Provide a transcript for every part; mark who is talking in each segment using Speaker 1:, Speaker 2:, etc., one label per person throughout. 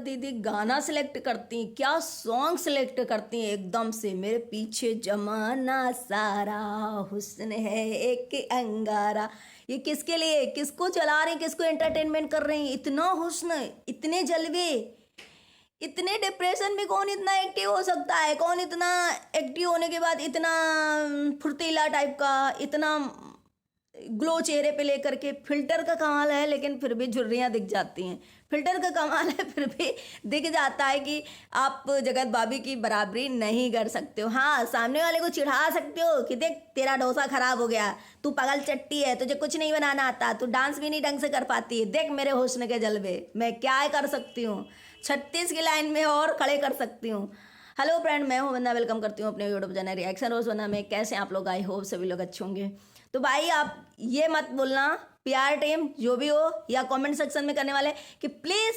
Speaker 1: दीदी गाना सिलेक्ट करती हैं, क्या सॉन्ग सिलेक्ट करती हैं एकदम से। मेरे पीछे जमाना सारा, हुस्न है एक अंगारा। ये किसके लिए, किसको चला रहे हैं, किसको एंटरटेनमेंट कर रहे हैं। इतना हुस्न, इतने जलवे, इतने डिप्रेशन में कौन इतना एक्टिव हो सकता है। कौन इतना एक्टिव होने के बाद इतना फुर्तीला टाइप का, इतना ग्लो चेहरे पे लेकर के। फिल्टर का कमाल है, लेकिन फिर भी झुर्रियाँ दिख जाती हैं। फिल्टर का कमाल है, फिर भी दिख जाता है कि आप जगत भाभी की बराबरी नहीं कर सकते हो। हाँ, सामने वाले को चिढ़ा सकते हो कि देख तेरा डोसा खराब हो गया, तू पागल चट्टी है, तुझे कुछ नहीं बनाना आता, तू डांस भी नहीं ढंग से कर पाती है, देख मेरे हुस्न के जलवे, मैं क्या कर सकती हूँ, 36 की लाइन में और खड़े कर सकती हूँ। हेलो फ्रेंड, मैं हूँ वंदना, वेलकम करती हूँ अपने यूट्यूब चैनल रिएक्शन रोज वंदना में। कैसे आप लोग, आई होप सभी लोग अच्छे होंगे। तो भाई आप ये मत बोलना, पीआर टीम जो भी हो या कमेंट सेक्शन में करने वाले, कि प्लीज़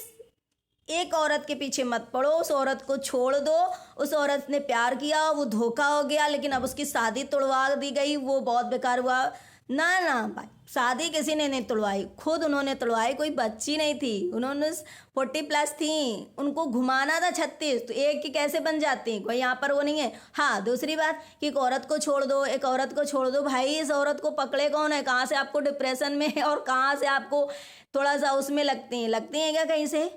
Speaker 1: एक औरत के पीछे मत पड़ो, उस औरत को छोड़ दो। उस औरत ने प्यार किया, वो धोखा हो गया, लेकिन अब उसकी शादी तोड़वा दी गई, वो बहुत बेकार हुआ। ना ना भाई, शादी किसी ने नहीं तोड़वाई, खुद उन्होंने तोड़वाई। कोई बच्ची नहीं थी, उन्होंने 40+ थी, उनको घुमाना था 36, तो एक की कैसे बन जाती, कोई यहाँ पर वो नहीं है। हाँ, दूसरी बात कि एक औरत को छोड़ दो, एक औरत को छोड़ दो। भाई इस औरत को पकड़े कौन है, कहाँ से आपको डिप्रेशन में और कहाँ से आपको थोड़ा सा उसमें लगती हैं क्या, कहीं से,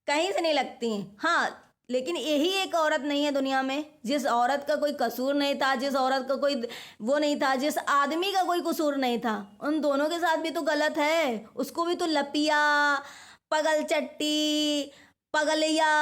Speaker 1: कहीं से नहीं लगती हैं। हाँ, लेकिन यही एक औरत नहीं है दुनिया में जिस औरत का कोई कसूर नहीं था, जिस औरत का कोई वो नहीं था, जिस आदमी का कोई कसूर नहीं था। उन दोनों के साथ भी तो गलत है। उसको भी तो लपिया, पगल चट्टी, पगलिया,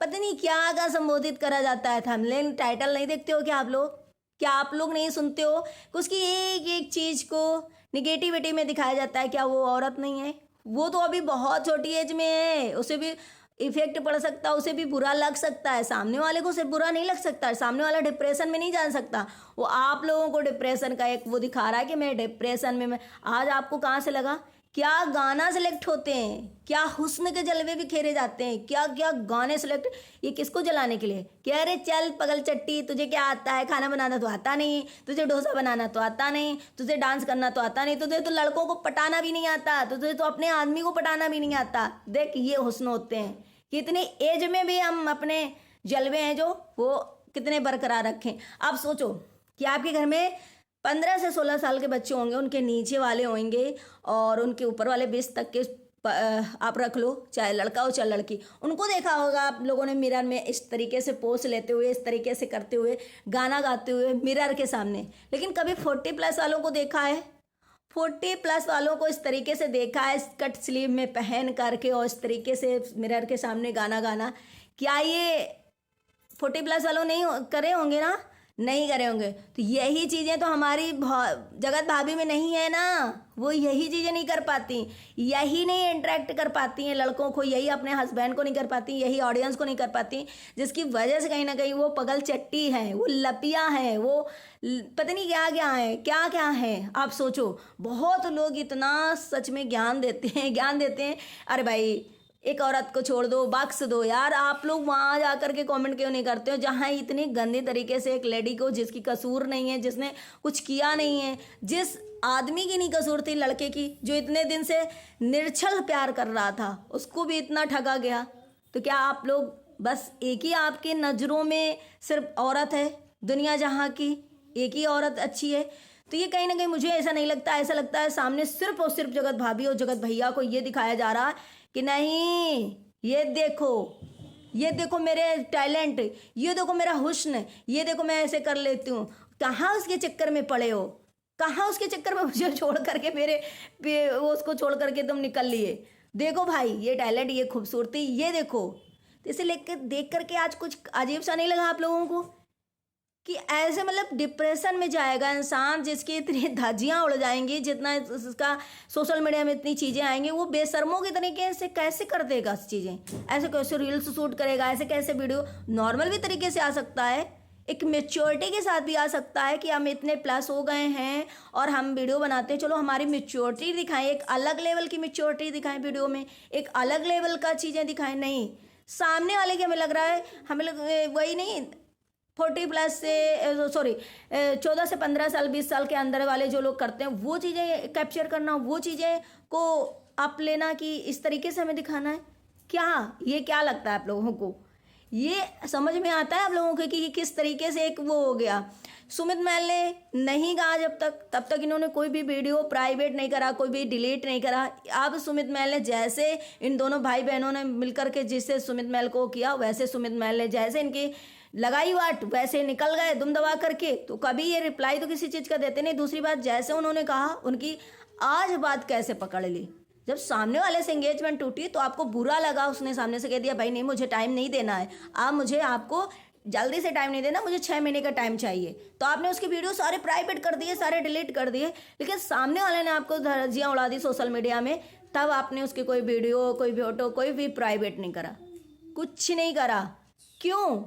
Speaker 1: पता नहीं क्या क्या संबोधित करा जाता है। थंबनेल टाइटल नहीं देखते हो क्या आप लोग? क्या आप लोग नहीं सुनते हो कि उसकी एक एक चीज़ को निगेटिविटी में दिखाया जाता है? क्या वो औरत नहीं है? वो तो अभी बहुत छोटी एज में है, उसे भी इफेक्ट पड़ सकता है, उसे भी बुरा लग सकता है। सामने वाले को सिर्फ बुरा नहीं लग सकता है, सामने वाला डिप्रेशन में नहीं जा सकता। वो आप लोगों को डिप्रेशन का एक वो दिखा रहा है कि मैं डिप्रेशन में मैं। आज आपको कहाँ से लगा? क्या गाना सिलेक्ट होते हैं, क्या हुस्न के जलवे भी खेरे जाते हैं, क्या क्या गाने सिलेक्ट, ये किसको जलाने के लिए? क्या अरे चल पगल चट्टी, तुझे क्या आता है, खाना बनाना तो आता नहीं, तुझे डोसा बनाना तो आता नहीं, तुझे डांस करना तो आता नहीं, तुझे तो लड़कों को पटाना भी नहीं आता, तुझे तो अपने आदमी को पटाना भी नहीं आता। देख ये हुस्न होते हैं कि इतनी एज में भी हम अपने जलवे हैं जो वो कितने बरकरार रखें। आप सोचो कि आपके घर में 15 से 16 साल के बच्चे होंगे, उनके नीचे वाले होंगे और उनके ऊपर वाले 20 तक के आप रख लो, चाहे लड़का हो चाहे लड़की। उनको देखा होगा आप लोगों ने मिरर में इस तरीके से पोज लेते हुए, इस तरीके से करते हुए, गाना गाते हुए मिरर के सामने। लेकिन कभी 40+ वालों को देखा है? 40+ वालों को इस तरीके से देखा है, कट स्लीव में पहन करके और इस तरीके से मिरर के सामने गाना गाना? क्या ये 40+ वालों नहीं करे होंगे ना? नहीं करे होंगे। तो यही चीज़ें तो हमारी जगत भाभी में नहीं है ना। वो यही चीज़ें नहीं कर पाती, यही नहीं इंटरेक्ट कर पाती हैं लड़कों को, यही अपने हस्बैंड को नहीं कर पाती, यही ऑडियंस को नहीं कर पाती, जिसकी वजह से कहीं ना कहीं वो पगल चट्टी है, वो लपिया है, वो पता नहीं क्या क्या है, क्या क्या है। आप सोचो, बहुत लोग इतना सच में ज्ञान देते हैं, ज्ञान देते हैं। अरे भाई एक औरत को छोड़ दो, बख्श दो यार। आप लोग वहाँ जा कर के कमेंट क्यों नहीं करते हो जहाँ इतनी गंदी तरीके से एक लेडी को, जिसकी कसूर नहीं है, जिसने कुछ किया नहीं है, जिस आदमी की नहीं कसूर थी, लड़के की, जो इतने दिन से निर्छल प्यार कर रहा था, उसको भी इतना ठगा गया। तो क्या आप लोग बस एक ही आपके नज़रों में सिर्फ औरत है दुनिया जहाँ की, एक ही औरत अच्छी है? तो ये कहीं ना कहीं मुझे ऐसा नहीं लगता, ऐसा लगता है सामने सिर्फ और सिर्फ जगत भाभी और जगत भैया को ये दिखाया जा रहा है कि नहीं, ये देखो, ये देखो मेरे टैलेंट, ये देखो मेरा हुस्न, ये देखो मैं ऐसे कर लेती हूँ। कहाँ उसके चक्कर में पड़े हो? कहाँ उसके चक्कर में मुझे छोड़ करके उसको छोड़ करके तुम निकल लिए? देखो भाई ये टैलेंट, ये खूबसूरती, ये देखो। तो इसे लेकर देख करके आज कुछ अजीब सा नहीं लगा आप लोगों को कि ऐसे मतलब डिप्रेशन में जाएगा इंसान, जिसकी इतनी धज्जियाँ उड़ जाएंगी, जितना इसका सोशल मीडिया में इतनी चीज़ें आएंगी, वो बेशर्मों के तरीके से कैसे कर देगा चीज़ें, ऐसे कैसे रील्स शूट करेगा, ऐसे कैसे वीडियो नॉर्मल भी तरीके से आ सकता है, एक मेच्योरिटी के साथ भी आ सकता है कि हम इतने प्लस हो गए हैं और हम वीडियो बनाते हैं, चलो हमारी मेच्योरिटी दिखाएं, एक अलग लेवल की मेच्योरिटी दिखाएं वीडियो में, एक अलग लेवल का चीज़ें दिखाएं। नहीं, सामने वाले के हमें लग रहा है, हमें वही नहीं 40+ से सॉरी 14 से 15 साल 20 साल के अंदर वाले जो लोग करते हैं वो चीज़ें कैप्चर करना, वो चीज़ें को आप लेना कि इस तरीके से हमें दिखाना है। क्या ये क्या लगता है आप लोगों को? ये समझ में आता है आप लोगों को कि किस तरीके से एक वो हो गया। सुमित महल ने नहीं कहा जब तक, तब तक इन्होंने कोई भी वीडियो प्राइवेट नहीं करा, कोई भी डिलीट नहीं करा। अब सुमित महल ने जैसे इन दोनों भाई बहनों ने मिलकर के जिससे सुमित महल को किया, वैसे सुमित महल ने जैसे इनकी लगाई वाट वैसे निकल गए दुम दबा करके। तो कभी ये रिप्लाई तो किसी चीज़ का देते नहीं। दूसरी बात, जैसे उन्होंने कहा, उनकी आज बात कैसे पकड़ ली। जब सामने वाले से एंगेजमेंट टूटी तो आपको बुरा लगा, उसने सामने से कह दिया भाई नहीं मुझे टाइम नहीं देना है, आप मुझे आपको जल्दी से टाइम नहीं देना, मुझे 6 महीने का टाइम चाहिए। तो आपने उसके वीडियो सारे प्राइवेट कर दिए, सारे डिलीट कर दिए। लेकिन सामने वाले ने आपको धज्जियां उड़ा दी सोशल मीडिया में, तब आपने उसके कोई वीडियो, कोई फोटो, कोई भी प्राइवेट नहीं करा, कुछ नहीं करा। क्यों?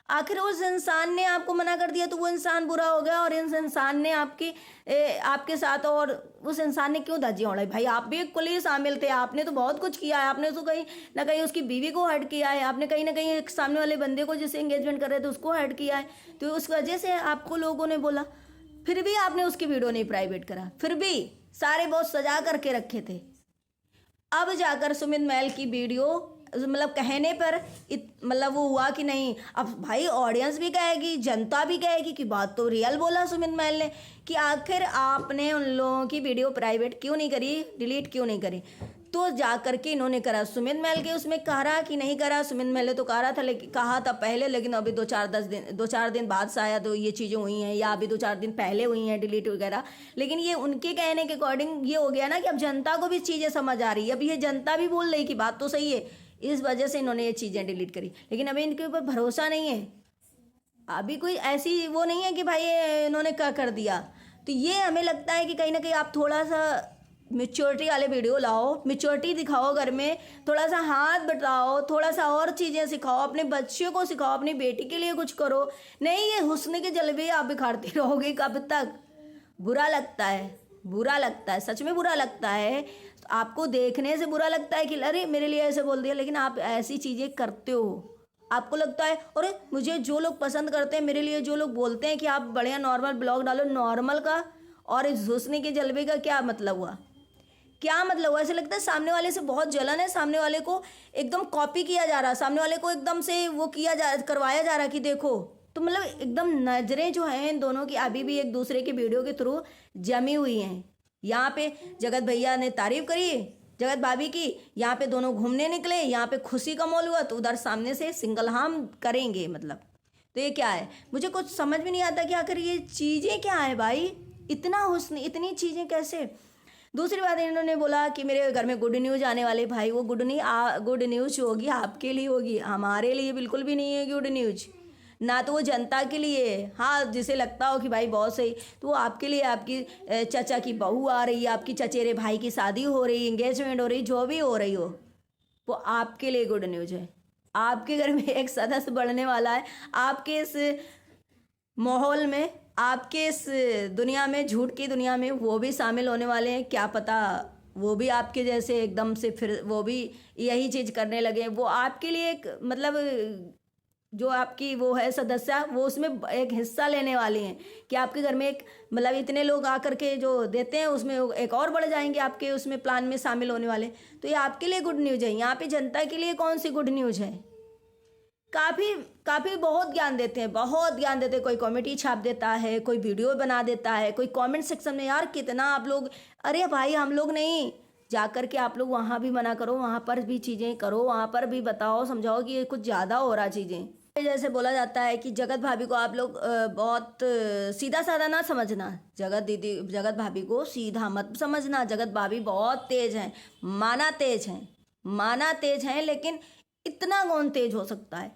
Speaker 1: आखिर उस इंसान ने आपको मना कर दिया तो वो इंसान बुरा हो गया, और इस इंसान ने आपके साथ, और उस इंसान ने क्यों धज्जियां उड़ाई? भाई आप भी कुल ही शामिल थे, आपने तो बहुत कुछ किया है। आपने तो कहीं ना कहीं उसकी बीवी को हर्ट किया है, आपने कहीं ना कहीं एक सामने वाले बंदे को जिससे एंगेजमेंट कर रहे थे उसको हर्ट किया है। तो उस वजह से आपको लोगों ने बोला, फिर भी आपने उसकी वीडियो नहीं प्राइवेट करा, फिर भी सारे बहुत सजा करके रखे थे। अब जाकर सुमित महल की वीडियो मतलब कहने पर मतलब वो हुआ कि नहीं। अब भाई ऑडियंस भी कहेगी, जनता भी कहेगी कि बात तो रियल बोला सुमित महल ने, कि आखिर आपने उन लोगों की वीडियो प्राइवेट क्यों नहीं करी, डिलीट क्यों नहीं करी। तो जा करके इन्होंने करा। सुमित महल के उसमें कहा कि नहीं करा, सुमित महल ने तो कहा था, लेकिन कहा था पहले, लेकिन अभी 2-4 दिन बाद शायद तो ये चीज़ें हुई हैं, या अभी 2-4 दिन पहले हुई हैं डिलीट वगैरह। लेकिन ये उनके कहने के अकॉर्डिंग ये हो गया ना कि अब जनता को भी चीज़ें समझ आ रही है, अब ये जनता भी बोल रही कि बात तो सही है, इस वजह से इन्होंने ये चीज़ें डिलीट करी। लेकिन अभी इनके ऊपर भरोसा नहीं है, अभी कोई ऐसी वो नहीं है कि भाई इन्होंने क्या कर दिया। तो ये हमें लगता है कि कहीं ना कहीं आप थोड़ा सा मेच्योरिटी वाले वीडियो लाओ, मेच्योरिटी दिखाओ घर में, थोड़ा सा हाथ बटाओ, थोड़ा सा और चीज़ें सिखाओ, अपने बच्चे को सिखाओ, अपनी बेटी के लिए कुछ करो। नहीं ये हुस्न के जलवे आप बिखारती रहोगे कब तक? बुरा लगता है, बुरा लगता है, सच में बुरा लगता है। आपको देखने से बुरा लगता है कि अरे मेरे लिए ऐसे बोल दिया, लेकिन आप ऐसी चीज़ें करते हो। आपको लगता है अरे मुझे जो लोग पसंद करते हैं, मेरे लिए जो लोग बोलते हैं कि आप बढ़िया नॉर्मल ब्लॉग डालो, नॉर्मल का और इस हुस्न के जलवे का क्या मतलब हुआ? क्या मतलब हुआ? ऐसे लगता है सामने वाले से बहुत जलन है, सामने वाले को एकदम कॉपी किया जा रहा है, सामने वाले को एकदम से वो करवाया जा रहा है कि देखो। तो मतलब एकदम नज़रें जो हैं इन दोनों की अभी भी एक दूसरे के वीडियो के थ्रू जमी हुई हैं। यहाँ पे जगत भैया ने तारीफ करी जगत भाभी की, यहाँ पे दोनों घूमने निकले, यहाँ पे खुशी का माहौल हुआ, तो उधर सामने से सिंगल हार्म करेंगे मतलब। तो ये क्या है? मुझे कुछ समझ में नहीं आता कि आखिर ये चीज़ें क्या है भाई, इतना हुस्न, इतनी चीज़ें कैसे। दूसरी बात इन्होंने बोला कि मेरे घर में गुड न्यूज़ आने वाले। भाई वो गुड न्यूज़ होगी आपके लिए होगी, हमारे लिए बिल्कुल भी नहीं है गुड न्यूज़, ना तो वो जनता के लिए। हाँ जिसे लगता हो कि भाई बहुत सही, तो वो आपके लिए, आपकी चाचा की बहू आ रही है, आपकी चचेरे भाई की शादी हो रही, एंगेजमेंट हो रही, जो भी हो रही हो, वो आपके लिए गुड न्यूज़ है। आपके घर में एक सदस्य बढ़ने वाला है, आपके इस माहौल में, आपके इस दुनिया में, झूठ की दुनिया में वो भी शामिल होने वाले हैं। क्या पता वो भी आपके जैसे एकदम से फिर वो भी यही चीज़ करने लगे। वो आपके लिए एक मतलब जो आपकी वो है सदस्य, वो उसमें एक हिस्सा लेने वाले हैं कि आपके घर में एक मतलब इतने लोग आकर के जो देते हैं उसमें एक और बढ़ जाएंगे, आपके उसमें प्लान में शामिल होने वाले। तो ये आपके लिए गुड न्यूज़ है। यहाँ पे जनता के लिए कौन सी गुड न्यूज़ है? काफ़ी बहुत ज्ञान देते हैं, बहुत ज्ञान देते हैं। कोई कॉमेडी छाप देता है, कोई वीडियो बना देता है, कोई कमेंट सेक्शन में यार कितना आप लोग, अरे भाई हम लोग नहीं, जाकर के आप लोग वहाँ भी मना करो, वहाँ पर भी चीज़ें करो, वहाँ पर भी बताओ, समझाओ कि ये कुछ ज़्यादा हो रहा चीज़ें। जैसे बोला जाता है कि जगत भाभी को आप लोग बहुत सीधा साधा ना समझना, जगत भाभी को सीधा मत समझना। जगत भाभी बहुत तेज़ हैं, माना तेज हैं, लेकिन इतना कौन तेज हो सकता है?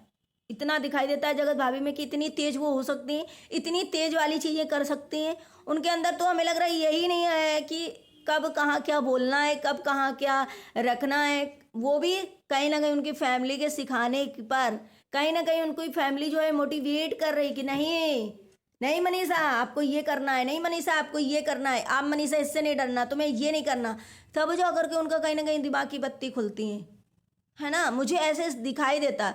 Speaker 1: इतना दिखाई देता है जगत भाभी में कि इतनी तेज वो हो सकती हैं, इतनी तेज वाली चीज़ें कर सकती हैं। उनके अंदर तो हमें लग रहा है यही नहीं है कि कब कहाँ क्या बोलना है, कब कहाँ क्या रखना है। वो भी कहीं ना कहीं उनकी फैमिली के सिखाने पर कहीं ना कहीं उनको फैमिली जो है मोटिवेट कर रही कि नहीं मनीषा आपको ये करना है, नहीं मनीषा आपको ये करना है, आप मनीषा इससे नहीं डरना, तुम्हें ये नहीं करना। तब जा करके उनका कहीं ना कहीं दिमाग की बत्ती खुलती है ना। मुझे ऐसे दिखाई देता है।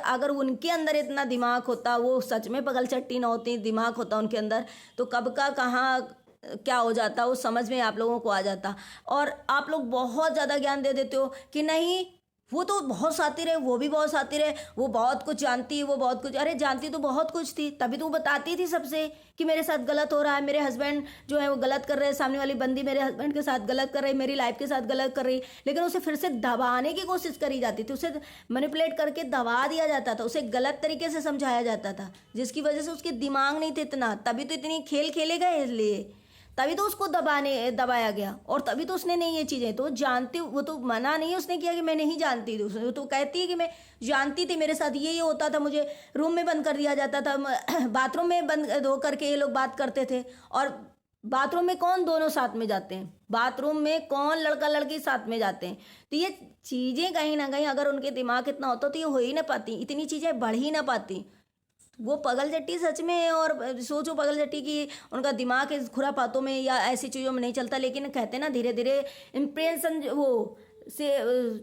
Speaker 1: अगर उनके अंदर इतना दिमाग होता, वो सच में पगल चट्टी ना होती, दिमाग होता उनके अंदर, तो कब का कहाँ क्या हो जाता वो समझ में आप लोगों को आ जाता। और आप लोग बहुत ज़्यादा ज्ञान दे देते हो कि नहीं वो तो बहुत शातिर है, वो भी बहुत शातिर है, वो बहुत कुछ जानती है, वो बहुत कुछ, अरे जानती तो बहुत कुछ थी, तभी तो वो बताती थी सबसे कि मेरे साथ गलत हो रहा है, मेरे हस्बैंड जो है वो गलत कर रहे हैं, सामने वाली बंदी मेरे हस्बैंड के साथ गलत कर रही, मेरी लाइफ के साथ गलत कर रही। लेकिन उसे फिर से दबाने की कोशिश करी जाती थी, उसे मैनिपुलेट करके दबा दिया जाता था, उसे गलत तरीके से समझाया जाता था, जिसकी वजह से उसके दिमाग नहीं थे इतना, तभी तो इतनी खेल खेले गए, इसलिए तभी तो उसको दबाया गया, और तभी तो उसने नहीं ये चीज़ें तो जानती, वो तो मना नहीं उसने किया कि मैं नहीं जानती थी, उसने तो कहती है कि मैं जानती थी, मेरे साथ ये होता था, मुझे रूम में बंद कर दिया जाता था, बाथरूम में बंद हो करके ये लोग बात करते थे। और बाथरूम में कौन दोनों साथ में जाते हैं, बाथरूम में कौन लड़का लड़की साथ में जाते हैं। तो ये चीज़ें कहीं ना कहीं अगर उनके दिमाग इतना होता तो ये हो ही ना पाती, इतनी चीज़ें बढ़ ही ना पाती। वो पगल जट्टी सच में है, और सोचो पगल जट्टी की उनका दिमाग इस खुरापातों में या ऐसी चीज़ों में नहीं चलता, लेकिन कहते हैं ना धीरे धीरे इम्प्रेशन वो से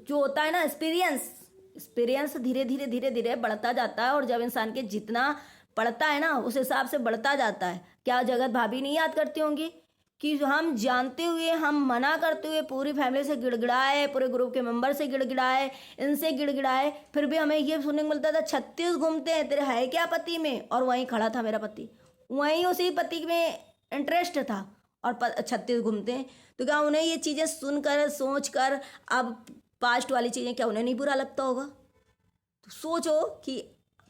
Speaker 1: जो होता है ना एक्सपीरियंस धीरे धीरे धीरे धीरे बढ़ता जाता है, और जब इंसान के जितना पढ़ता है ना उस हिसाब से बढ़ता जाता है। क्या जगत भाभी नहीं याद करती होंगी कि हम जानते हुए, हम मना करते हुए पूरी फैमिली से गिड़गिड़ाए, पूरे ग्रुप के मेंबर से गिड़गिड़ाए, इनसे गिड़गिड़ाए, फिर भी हमें ये सुनने को मिलता था 36 घूमते हैं, तेरे है क्या पति में, और वहीं खड़ा था मेरा पति, वहीं उसी पति में इंटरेस्ट था, और 36 घूमते हैं। तो क्या उन्हें ये चीज़ें सुनकर सोच कर अब पास्ट वाली चीज़ें क्या उन्हें नहीं बुरा लगता होगा। तो सोचो कि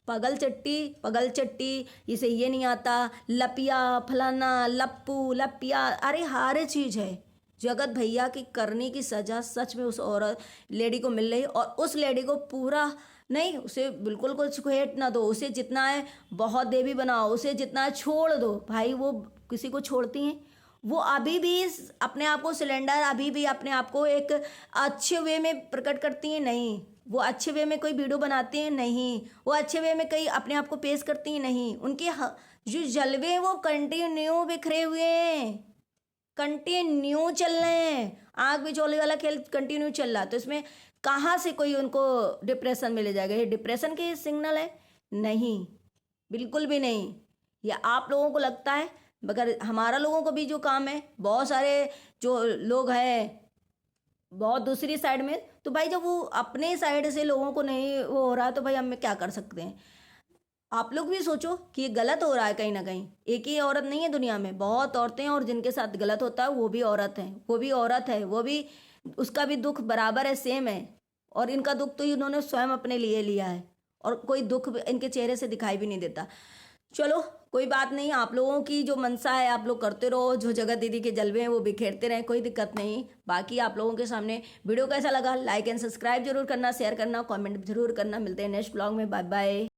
Speaker 1: पगल चट्टी, इसे ये नहीं आता, लपिया फलाना लप्पू लपिया, अरे हर चीज़ है। जगत भैया की करने की सज़ा सच में उस औरत लेडी को मिल रही, और उस लेडी को पूरा नहीं, उसे बिल्कुल कुछ हेट ना दो, उसे जितना है बहुत देवी बनाओ, उसे जितना है छोड़ दो भाई। वो किसी को छोड़ती हैं, वो अभी भी अपने आप को सिलेंडर, अभी भी अपने आप को एक अच्छे वे में प्रकट करती हैं, नहीं वो अच्छे वे में कोई वीडियो बनाती हैं, नहीं वो अच्छे वे में कहीं अपने आप को पेश करती हैं, नहीं उनके जो जलवे हैं वो कंटिन्यू बिखरे हुए हैं, कंटिन्यू चल रहे हैं, आग बिचौली वाला खेल कंटिन्यू चल रहा है। तो इसमें कहाँ से कोई उनको डिप्रेशन मिल जाएगा, ये डिप्रेशन के सिग्नल है? नहीं, बिल्कुल भी नहीं। ये आप लोगों को लगता है, मगर हमारा लोगों को भी जो काम है, बहुत सारे जो लोग हैं बहुत दूसरी साइड में, तो भाई जब वो अपने साइड से लोगों को नहीं वो हो रहा, तो भाई हम क्या कर सकते हैं। आप लोग भी सोचो कि ये गलत हो रहा है कहीं ना कहीं, एक ही औरत नहीं है दुनिया में, बहुत औरतें हैं, और जिनके साथ गलत होता है वो भी औरत है, वो भी औरत है, वो भी उसका भी दुख बराबर है, सेम है, और इनका दुख तो इन्होंने स्वयं अपने लिए लिया है, और कोई दुख इनके चेहरे से दिखाई भी नहीं देता। चलो कोई बात नहीं, आप लोगों की जो मनसा है आप लोग करते रहो, जो जगत दीदी के जलवे हैं वो बिखेरते रहें, कोई दिक्कत नहीं। बाकी आप लोगों के सामने वीडियो कैसा लगा, लाइक एंड सब्सक्राइब जरूर करना, शेयर करना, कमेंट जरूर करना। मिलते हैं नेक्स्ट ब्लॉग में, बाय बाय।